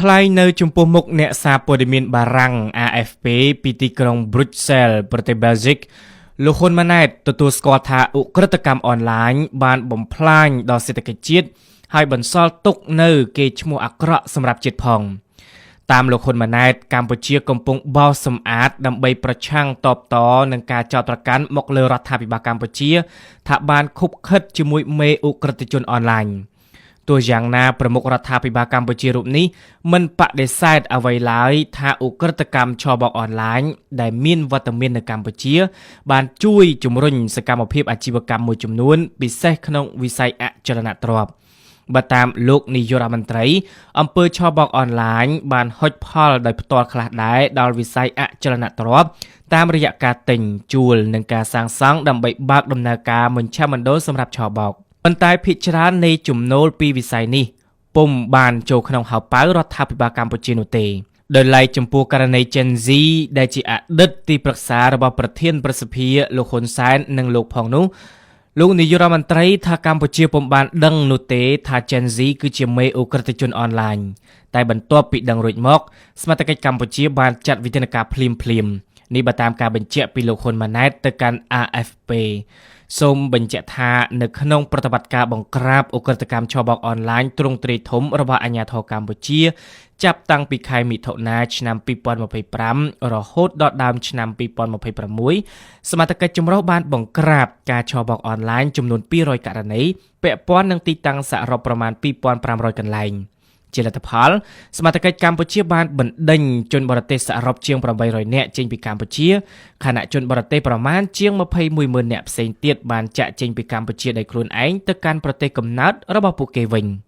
ថ្លែងនៅចំពោះមុខអ្នកសារព័ត៌មានបារាំង AFP ពីទីក្រុង Brussels ប្រទេស Belgique លោកហ៊ុនម៉ាណែតទទួលស្គាល់ថាឧក្រិដ្ឋកម្មអនឡាញបានបំផ្លាញដល់សេដ្ឋកិច្ចជាតិហើយបន្សល់ទុកនៅកេរ្តិ៍ឈ្មោះអាក្រក់សម្រាប់ជាតិផងតាមលោកហ៊ុនម៉ាណែតកម្ពុជាកំពុងបោសសម្អាតដើម្បីប្រឆាំងតបតនឹងការចោទប្រកាន់មកលើរដ្ឋាភិបាលកម្ពុជាថាបានខុបខិតជាមួយមេឧក្រិដ្ឋជនអនឡាញទោះយ៉ាងណាប្រមុខរដ្ឋាភិបាលកម្ពុជារូបនេះមិនបដិសេធអ្វីឡើយថាឧក្រិដ្ឋកម្មឆបោកអនឡាញដែលមានវត្តមាននៅកម្ពុជាបានជួយជំរុញសកម្មភាពអាជីវកម្មមួយចំនួនពិសេសក្នុងវិស័យអចលនទ្រព្យបើតាមលោកនាយករដ្ឋមន្ត្រីអំពើឆបោកអនឡាញបានហុចផលដោយផ្ទាល់ខ្លះដែរដល់វិស័យអចលនទ្រព្យតាមរយៈការទិញជួលនិងការសាងសង់ដើម្បីបើកដំណើរការមជ្ឈមណ្ឌលសម្រាប់ឆបោកប៉ុន្តែភាគច្រើននៃចំណូលពីវិស័យនេះពុំបានចូលក្នុងហៅប៉ៅរដ្ឋាភិបាលកម្ពុជានោះទេដោយឡែកចំពោះករណី Gen Z ដែលជាអតីតទីប្រឹក្សារបស់ប្រធានប្រសិទ្ធិលោកហ៊ុនសែននិងលោកផងនោះលោកនាយករដ្ឋមន្ត្រីថាកម្ពុជាពុំបានដឹងនោះទេថា Gen Z គឺជាមេឧក្រិដ្ឋជនអនឡាញតែបន្ទាប់ពីដឹងរួចមកសមត្ថកិច្ចកម្ពុជាបានចាត់វិធានការភ្លាមនេះបើតាមការបញ្ជាក់ពីលោកហ៊ុនម៉ាណែតទៅកាន់ AFP សូមបញ្ជាក់ថានៅក្នុងប្រតិបត្តិការបង្ក្រាបឧក្រិដ្ឋកម្មឆបោកអនឡាញទ្រង់ទ្រាយធំរបស់អាជ្ញាធរកម្ពុជាចាប់តាំងពីខែមិថុនាឆ្នាំ2025រហូតដល់ដើមឆ្នាំ2026សមត្ថកិច្ចចម្រុះបានបង្ក្រាបការឆបោកអនឡាញចំនួន200ករណីពាក់ព័ន្ធនឹងទីតាំងសរុបប្រមាណ2500កន្លែងជាលទ្ធផលសមត្ថកិច្ចកម្ពុជាបានបណ្ដេញជនបរទេសសរុបជាង800នាក់ចេញពីកម្ពុជាខណៈជនបរទេសប្រមាណជាង210,000នាក់ផ្សេងទៀតបានចាក់ចេញពីកម្ពុជាដោយខ្លួនឯងទៅកាន់ប្រទេសកំណើតរបស់ពួកគេវិញ។